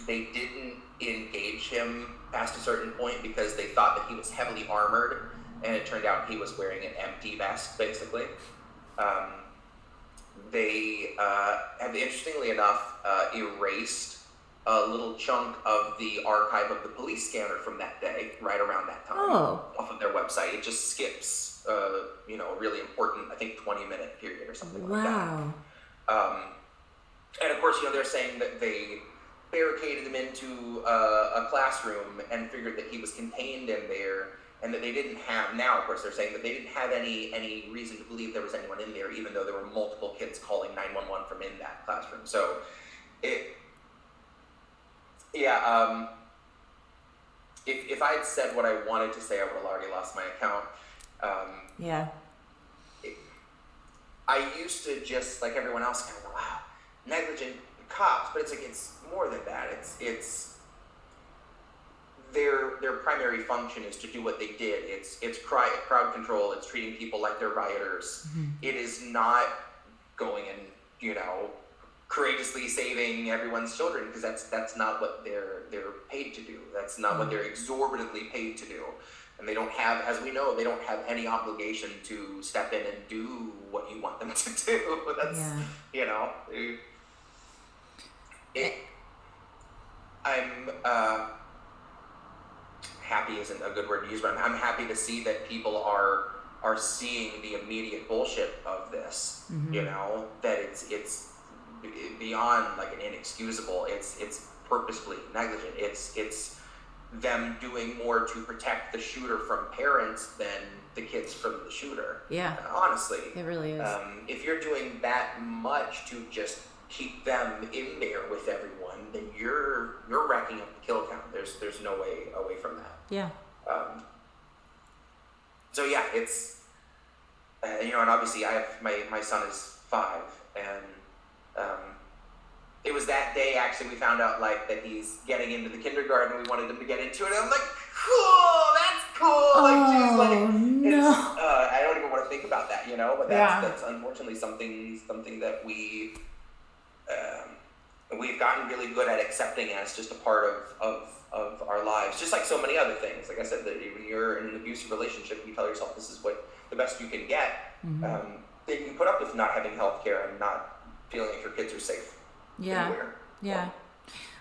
Speaker 2: They didn't engage him past a certain point because they thought that he was heavily armored, and it turned out he was wearing an empty vest, basically. They have, interestingly enough, erased a little chunk of the archive of the police scanner from that day, right around that time, off of their website. It just skips, a really important, I think, 20-minute period or something like that. Wow. And of course, they're saying that they barricaded him into a classroom and figured that he was contained in there, and that they didn't have, now of course they're saying that they didn't have any reason to believe there was anyone in there, even though there were multiple kids calling 911 from in that classroom. So if I had said what I wanted to say, I would have already lost my account. I used to just, like everyone else, kind of go, wow, negligent cops, but it's more than that. It's their primary function is to do what they did. It's crowd control. It's treating people like they're rioters. Mm-hmm. It is not going and courageously saving everyone's children, because that's not what they're paid to do. That's not what they're exorbitantly paid to do. And they don't have, as we know, they don't have any obligation to step in and do what you want them to do. That's I'm happy isn't a good word to use, but I'm happy to see that people are seeing the immediate bullshit of this. Mm-hmm. That it's beyond like an inexcusable. It's purposefully negligent. It's them doing more to protect the shooter from parents than the kids from the shooter.
Speaker 1: Yeah.
Speaker 2: Honestly.
Speaker 1: It really is.
Speaker 2: If you're doing that much to just keep them in there with everyone, then you're racking up the kill count. There's no way away from that.
Speaker 1: Yeah.
Speaker 2: So yeah, it's and obviously I have my son is 5, and it was that day actually we found out that he's getting into the kindergarten. We wanted him to get into it, and I'm like, cool, that's cool.
Speaker 1: No.
Speaker 2: I don't even want to think about that, but that's unfortunately something that we've gotten really good at accepting as just a part of our lives, just like so many other things. Like I said, that when you're in an abusive relationship, you tell yourself this is what the best you can get. Then you can put up with not having health care and not feeling like your kids are safe anywhere.
Speaker 1: Yeah.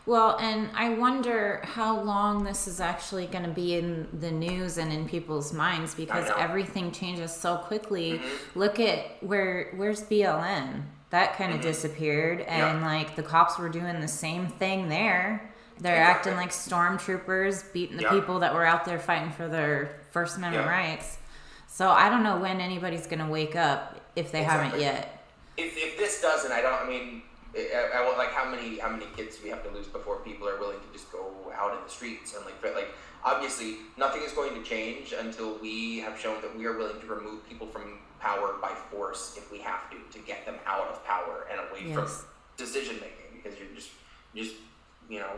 Speaker 1: Well, and I wonder how long this is actually going to be in the news and in people's minds, because everything changes so quickly. Look at where's BLM? That kind of disappeared, and the cops were doing the same thing there. They're acting like stormtroopers, beating the people that were out there fighting for their First Amendment rights. So I don't know when anybody's going to wake up if they haven't yet.
Speaker 2: If this doesn't, I how many kids do we have to lose before people are willing to just go out in the streets and obviously nothing is going to change until we have shown that we are willing to remove people from power by force if we have to get them out of power and away from decision making, because you're just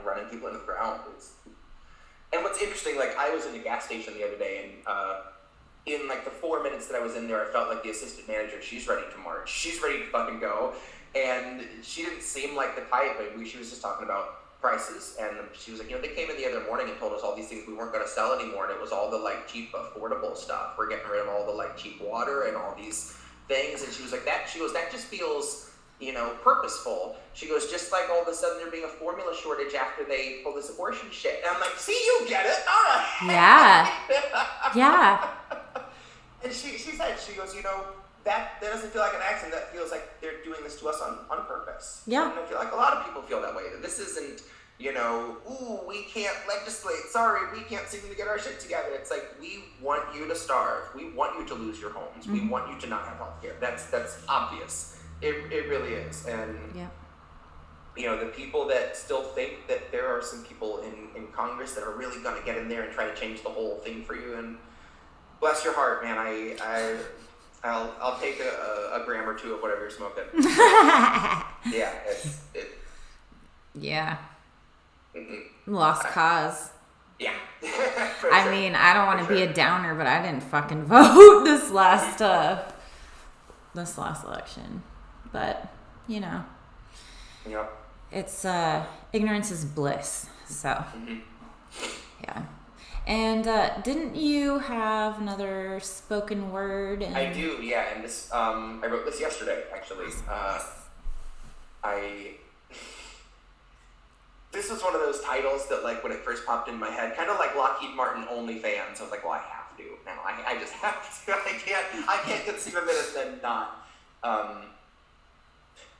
Speaker 2: running people into the ground. And what's interesting, I was in a gas station the other day, and in the 4 minutes that I was in there, I felt like the assistant manager, she's ready to march. She's ready to fucking go. And she didn't seem like the type, she was just talking about prices, and she was like, they came in the other morning and told us all these things we weren't going to sell anymore, and it was all the cheap, affordable stuff. We're getting rid of all the cheap water and all these things. And she was like, that just feels, purposeful. She goes, just like all of a sudden there being a formula shortage after they pull this abortion shit. And I'm like, see, you get it. All right.
Speaker 1: Yeah.
Speaker 2: And she said, she goes, that doesn't feel like an accident. That feels like they're doing this to us on purpose.
Speaker 1: Yeah.
Speaker 2: And I feel like a lot of people feel that way. That this isn't, we can't legislate. Sorry, we can't seem to get our shit together. It's like, we want you to starve. We want you to lose your homes. We want you to not have health care. That's obvious. It really is. And the people that still think that there are some people in Congress that are really going to get in there and try to change the whole thing for you, and bless your heart, man. I'll take a gram or two of whatever you're smoking.
Speaker 1: Lost cause.
Speaker 2: Yeah.
Speaker 1: I mean, I don't want to be a downer, but I didn't fucking vote this last election. But it's ignorance is bliss. So yeah. And didn't you have another spoken word?
Speaker 2: I do, yeah. And this, I wrote this yesterday, actually. This was one of those titles that, when it first popped in my head, kind of like Lockheed Martin OnlyFans. I was like, well, I have to now. I just have to. I can't conceive of it and then not.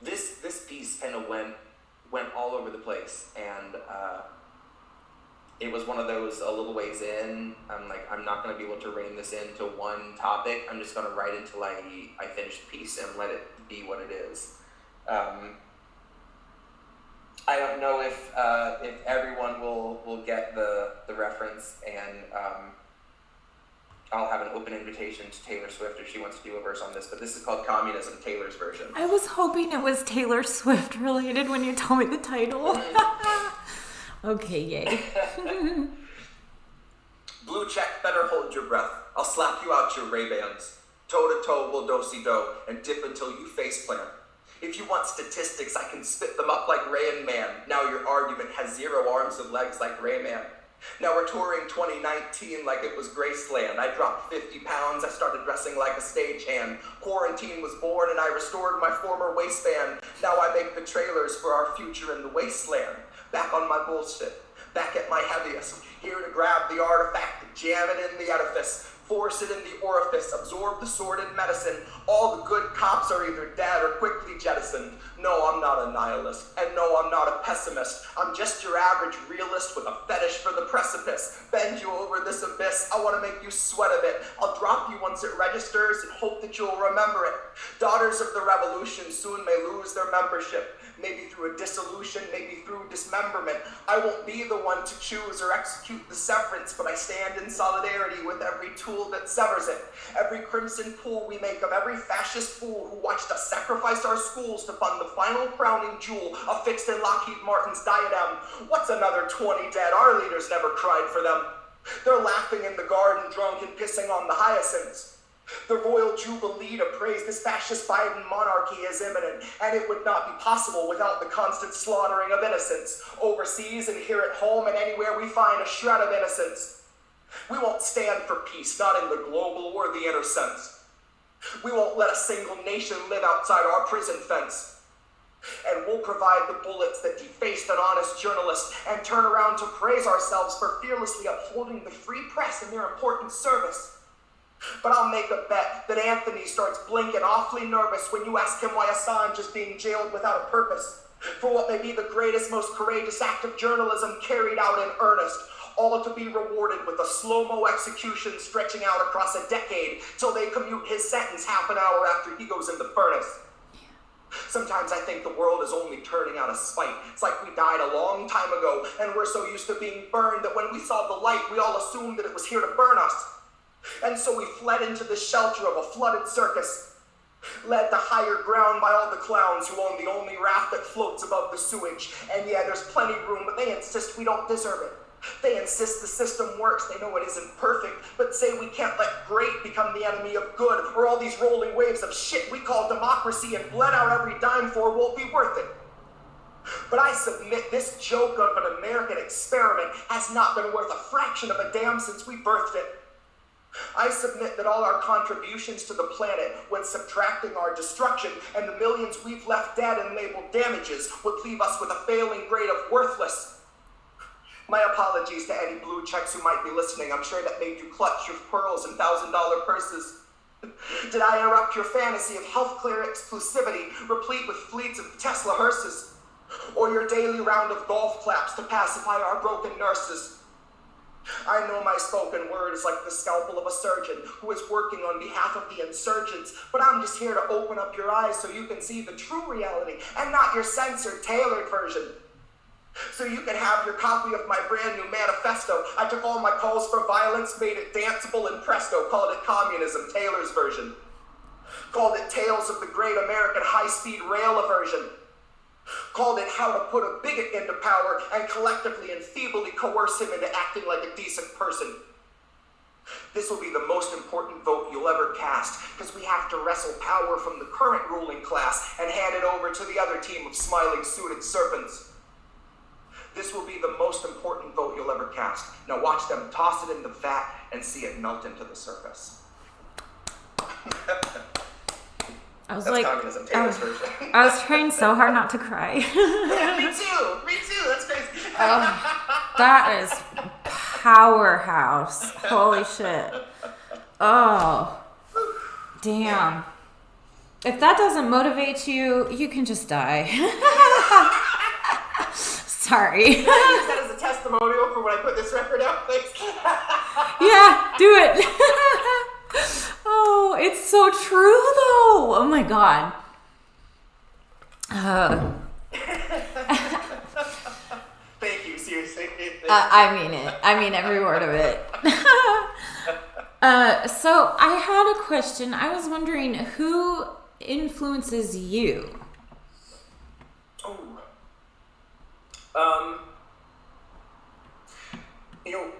Speaker 2: This piece kind of went all over the place, and it was one of those a little ways in. I'm not going to be able to rein this into one topic. I'm just going to write until I finish the piece and let it be what it is. I don't know if everyone will get the reference, and I'll have an open invitation to Taylor Swift if she wants to do a verse on this, but this is called Communism, Taylor's version.
Speaker 1: I was hoping it was Taylor Swift related when you told me the title. Okay, yay.
Speaker 2: Blue check, better hold your breath. I'll slap you out your Ray-Bans. Toe-to-toe, we'll do-si-do, and dip until you face-plant. If you want statistics, I can spit them up like Rain Man. Now your argument has 0 arms and legs like Rayman. Now we're touring 2019 like it was Graceland. I dropped 50 pounds, I started dressing like a stagehand. Quarantine was born and I restored my former waistband. Now I make the trailers for our future in the wasteland. Back on my bullshit, back at my heaviest. Here to grab the artifact, jam it in the edifice.
Speaker 3: Force it in the orifice, absorb the sordid medicine. All the good cops are either dead or quickly jettisoned. No, I'm not a nihilist, and no, I'm not a pessimist. I'm just your average realist with a fetish for the precipice. Bend you over this abyss, I want to make you sweat a bit. I'll drop you once it registers and hope that you'll remember it. Daughters of the revolution soon may lose their membership. Maybe through a dissolution, maybe through dismemberment. I won't be the one to choose or execute the severance, but I stand in solidarity with every tool that severs it. Every crimson pool we make of every fascist fool who watched us sacrifice our schools to fund the final crowning jewel affixed in Lockheed Martin's diadem. What's another 20 dead? Our leaders never cried for them. They're laughing in the garden, drunk and pissing on the hyacinths. The royal jubilee to praise this fascist Biden monarchy is imminent, and it would not be possible without the constant slaughtering of innocents, overseas and here at home and anywhere we find a shred of innocence. We won't stand for peace, not in the global or the inner sense. We won't let a single nation live outside our prison fence. And we'll provide the bullets that defaced an honest journalist and turn around to praise ourselves for fearlessly upholding the free press in their important service. But I'll make a bet that Anthony starts blinking awfully nervous when you ask him why Assange is being jailed without a purpose, for what may be the greatest, most courageous act of journalism carried out in earnest, all to be rewarded with a slow-mo execution stretching out across a decade till they commute his sentence half an hour after he goes in the furnace. Sometimes I think the world is only turning out of spite. It's like we died a long time ago, and we're so used to being burned that when we saw the light, we all assumed that it was here to burn us. And so we fled into the shelter of a flooded circus, led to higher ground by all the clowns who own the only raft that floats above the sewage. And yeah, there's plenty room, but they insist we don't deserve it. They insist the system works. They know it isn't perfect, but say we can't let great become the enemy of good, or all these rolling waves of shit we call democracy and bled out every dime for won't be worth it. But I submit this joke of an American experiment has not been worth a fraction of a damn since we birthed it. I submit that all our contributions to the planet, when subtracting our destruction and the millions we've left dead and labeled damages, would leave us with a failing grade of worthless. My apologies to any blue checks who might be listening. I'm sure that made you clutch your pearls and $1,000 purses. Did I interrupt your fantasy of healthcare exclusivity, replete with fleets of Tesla hearses? Or your daily round of golf claps to pacify our broken nurses? I know my spoken word is like the scalpel of a surgeon who is working on behalf of the insurgents, but I'm just here to open up your eyes so you can see the true reality and not your censored, tailored version. So you can have your copy of my brand new manifesto. I took all my calls for violence, made it danceable and presto, called it communism, Taylor's version. Called it Tales of the Great American High-Speed Rail Aversion. Called it How to Put a Bigot into Power and collectively and feebly coerce him into acting like a decent person. This will be the most important vote you'll ever cast, because we have to wrestle power from the current ruling class and hand it over to the other team of smiling suited serpents. This will be the most important vote you'll ever cast. Now watch them toss it in the vat and see it melt into the surface.
Speaker 1: That's
Speaker 2: like, communism, Taylor's version.
Speaker 1: I was trying so hard not to cry.
Speaker 2: Yeah, me too, that's crazy.
Speaker 1: That is powerhouse. Holy shit. Oh, damn. Yeah. If that doesn't motivate you, you can just die. Sorry.
Speaker 2: Can I use that as a testimonial for when I put this record out? Thanks.
Speaker 1: Yeah, do it. Oh, it's so true though. Oh my God.
Speaker 2: Thank you, seriously.
Speaker 1: I mean it. I mean every word of it. So I had a question. I was wondering who influences you?
Speaker 2: You know,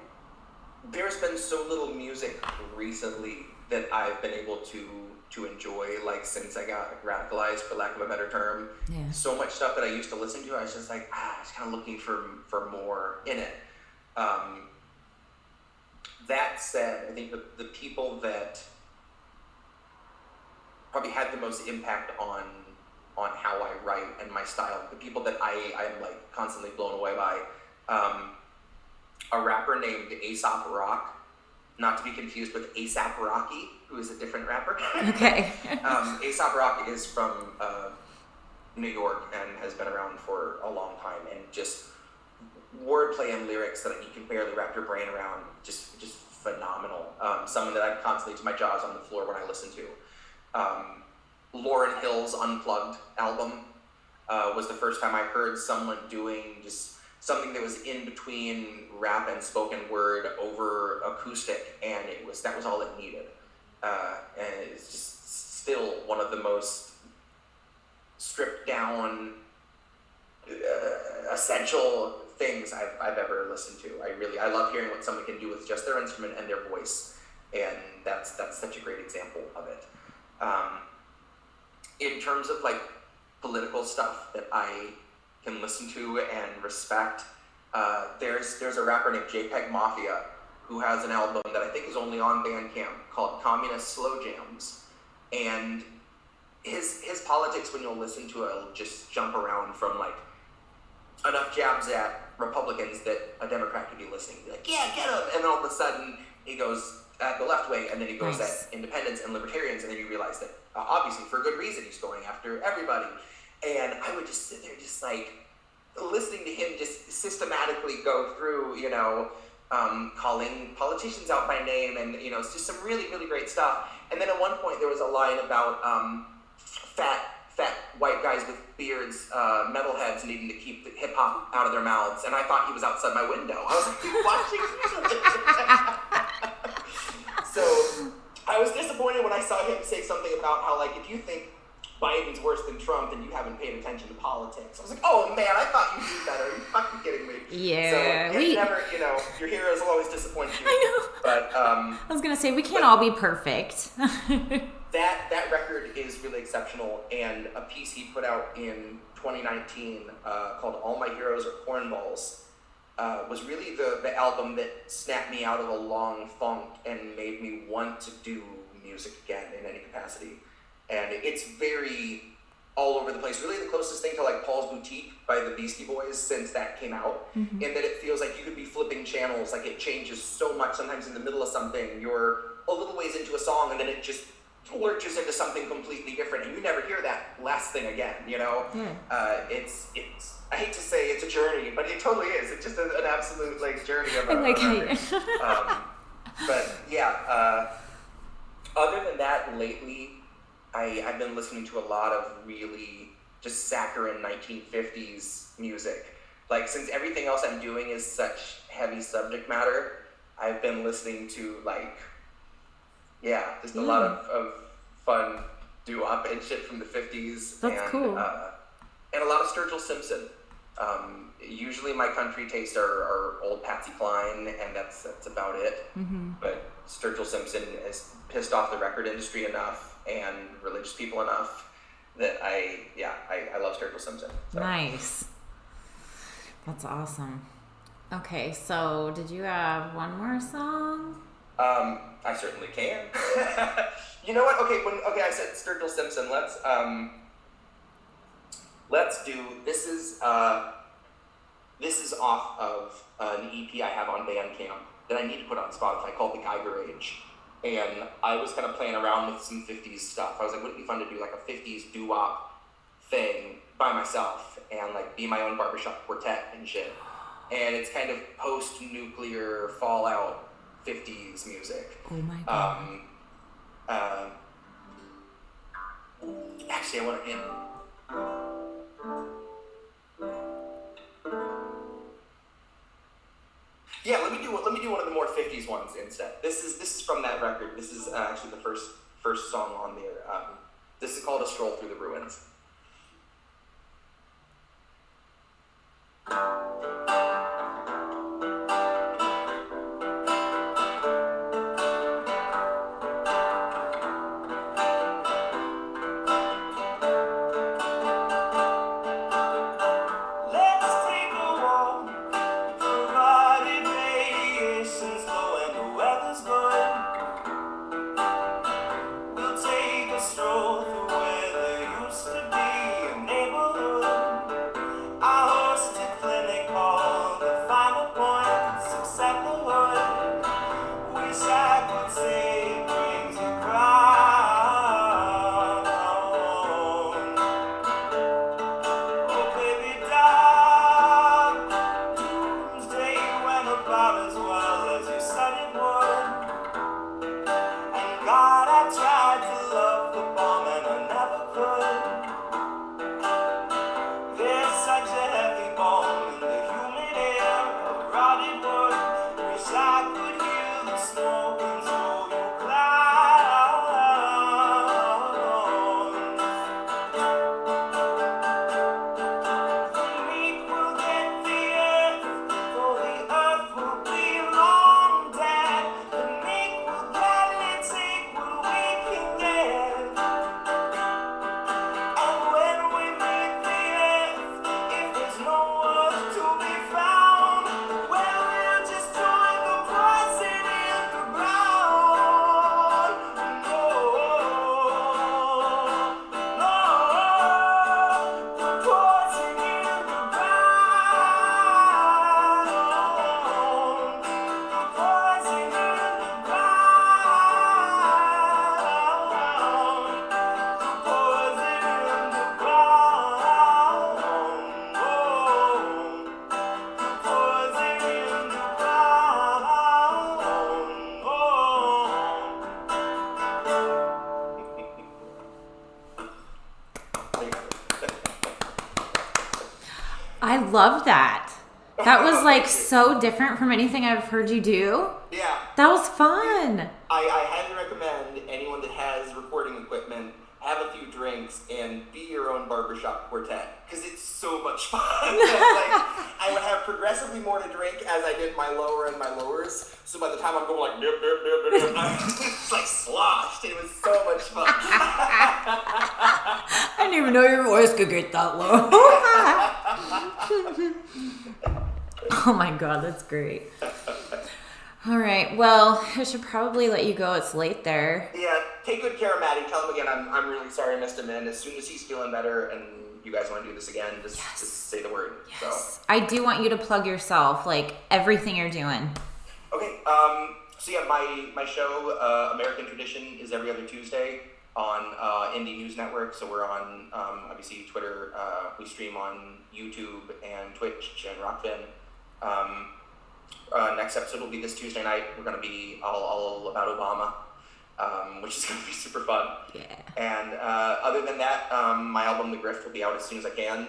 Speaker 2: there's been so little music recently that I've been able to enjoy, like, since I got radicalized, for lack of a better term.
Speaker 1: Yeah.
Speaker 2: So much stuff that I used to listen to, I was just like, I was kind of looking for more in it. That said, I think the people that probably had the most impact on how I write and my style, the people that I'm like constantly blown away by, a rapper named Aesop Rock. not to be confused with A$AP Rocky, who is a different rapper.
Speaker 1: Okay.
Speaker 2: A$AP Rocky is from New York and has been around for a long time, and just wordplay and lyrics that you can barely wrap your brain around, just phenomenal. Someone that I constantly to my jaws on the floor when I listen to. Lauryn Hill's Unplugged album was the first time I heard someone doing just something that was in between rap and spoken word over acoustic, and that was all it needed. And it's just still one of the most stripped down, essential things I've ever listened to. I love hearing what someone can do with just their instrument and their voice, and that's such a great example of it. In terms of like political stuff that I can listen to and respect, there's a rapper named JPEG Mafia who has an album that I think is only on Bandcamp called Communist Slow Jams, and his politics, when you'll listen to it, will just jump around from like enough jabs at Republicans that a Democrat could be listening, be like, yeah, get him, and then all of a sudden he goes at the left wing, and then he goes at independents and libertarians, and then you realize that obviously for good reason he's going after everybody. And I would just sit there just like listening to him just systematically go through, calling politicians out by name, and it's just some really, really great stuff. And then at one point there was a line about fat white guys with beards, metalheads needing to keep the hip hop out of their mouths, and I thought he was outside my window. I was like, watching So I was disappointed when I saw him say something about how, like, if you think Biden's worse than Trump, then you haven't paid attention to politics. I was like, oh man, I thought you knew better. Are you fucking kidding me?
Speaker 1: Yeah.
Speaker 2: So never, your heroes will always disappoint you.
Speaker 1: I know.
Speaker 2: But
Speaker 1: I was gonna say we can't all be perfect.
Speaker 2: that record is really exceptional, and a piece he put out in 2019 called All My Heroes Are Cornballs was really the album that snapped me out of a long funk and made me want to do music again in any capacity. And it's very all over the place, really the closest thing to like Paul's Boutique by the Beastie Boys since that came out, in that it feels like you could be flipping channels, like it changes so much. Sometimes in the middle of something, you're a little ways into a song and then it just lurches into something completely different, and you never hear that last thing again, It's I hate to say it's a journey, but it totally is. It's just an absolute like journey of a record. But yeah, other than that, lately I've been listening to a lot of really just saccharine 1950s music. Like, since everything else I'm doing is such heavy subject matter, I've been listening to just a lot of fun doo-wop and shit from the 50s.
Speaker 1: That's cool.
Speaker 2: And a lot of Sturgill Simpson. Usually my country tastes are old Patsy Cline, and that's about it. But Sturgill Simpson has pissed off the record industry enough and religious people enough that I love Sturgill Simpson. So.
Speaker 1: Nice. That's awesome. Okay, so did you have one more song?
Speaker 2: I certainly can. You know what? Okay, I said Sturgill Simpson. Let's do this is off of an EP I have on Bandcamp that I need to put on Spotify called The Geiger Age. And I was kind of playing around with some 50s stuff. I was like, wouldn't it be fun to do like a 50s doo-wop thing by myself and like be my own barbershop quartet and shit. And it's kind of post-nuclear fallout 50s music.
Speaker 1: Oh my god.
Speaker 2: Actually, I want to let me do one of the more 50s ones instead. This is from that record. This is actually the first song on there. This is called A Stroll Through the Ruins.
Speaker 3: Stroll through where there used to be
Speaker 1: I love that. That was like so different from anything I've heard you do.
Speaker 3: Yeah.
Speaker 1: That was fun.
Speaker 3: I highly recommend anyone that has recording equipment, have a few drinks, and be your own barbershop quartet, because it's so much fun. I would have progressively more to drink as I did my lower and my lowers, so by the time I'm going like, nip, nip, nip, nip, nip, I'm just like sloshed. It was so much fun.
Speaker 1: I didn't even know your voice could get that low. Oh my God, that's great. All right, well, I should probably let you go. It's late there.
Speaker 3: Yeah, take good care of Maddie. Tell him again I'm really sorry I missed him, and as soon as he's feeling better and you guys want to do this again, just say the word.
Speaker 1: Yes.
Speaker 3: So.
Speaker 1: I do want you to plug yourself, like everything you're doing.
Speaker 3: Okay, so yeah, my show, American Tradition, is every other Tuesday on Indie News Network. So we're on, obviously, Twitter. We stream on YouTube and Twitch and Rockfin. Next episode will be this Tuesday night. We're going to be all about Obama, which is going to be super fun.
Speaker 1: Yeah.
Speaker 3: And other than that, my album, The Grift, will be out as soon as I can.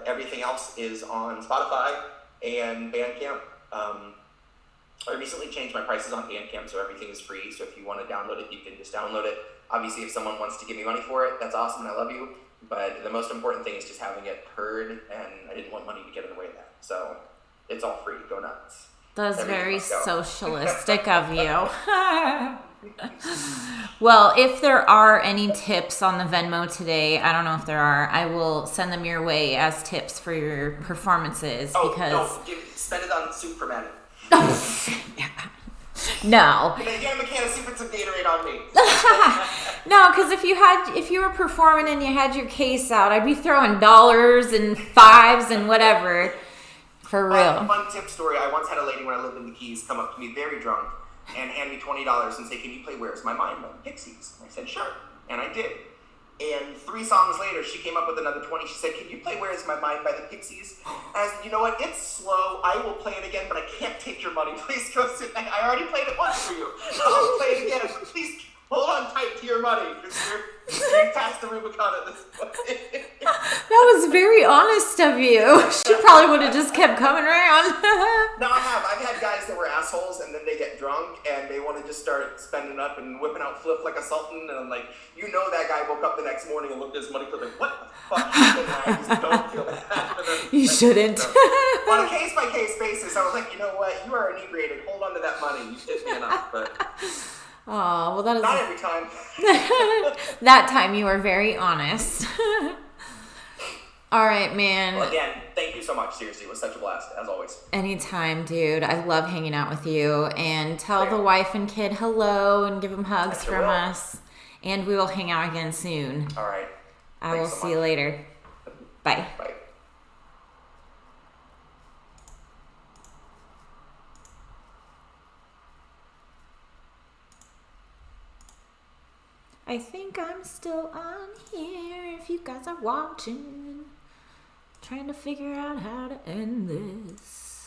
Speaker 3: Everything else is on Spotify and Bandcamp. I recently changed my prices on Bandcamp, so everything is free. So if you want to download it, you can just download it. Obviously, if someone wants to give me money for it, that's awesome, and I love you. But the most important thing is just having it heard, and I didn't want money to get in the way of that. So it's all free. Go nuts.
Speaker 1: That's very socialistic of you. Well, if there are any tips on the Venmo today, I don't know if there are, I will send them your way as tips for your performances.
Speaker 3: Spend it on soup for men.
Speaker 1: No.
Speaker 3: Get a can of soup and some Gatorade on me.
Speaker 1: No, because if you were performing and you had your case out, I'd be throwing dollars and fives and whatever. For real.
Speaker 3: Fun tip story. I once had a lady when I lived in the Keys come up to me very drunk and hand me $20 and say, "Can you play Where's My Mind" by the Pixies? And I said, "Sure." And I did. And 3 songs later, she came up with another 20. She said, "Can you play Where's My Mind by the Pixies?" And I said, "You know what? It's slow. I will play it again, but I can't take your money. Please go sit down. I already played it once for you. I'll play it again. Please hold on tight to your money. You're past the Rubicon at this point."
Speaker 1: That was very honest of you. She probably would have just kept coming around.
Speaker 3: No, I have. I've had guys that were assholes, and then they get drunk, and they want to just start spending up and whipping out flip like a sultan, and I'm like, that guy woke up the next morning and looked at his money clip like, what the fuck happened? I just don't feel bad.
Speaker 1: You shouldn't.
Speaker 3: On a case-by-case basis, I was like, you know what? You are inebriated. Hold on to that money. You did me enough, but...
Speaker 1: Oh, well, that is...
Speaker 3: Not every time.
Speaker 1: That time you were very honest. All right, man.
Speaker 3: Well, again, thank you so much. Seriously, it was such a blast, as always.
Speaker 1: Anytime, dude. I love hanging out with you. And tell the wife and kid hello and give them hugs from us. And we will hang out again soon.
Speaker 3: All right.
Speaker 1: I will see you later. Bye.
Speaker 3: Bye.
Speaker 1: I think I'm still on here if you guys are watching. Trying to figure out how to end this.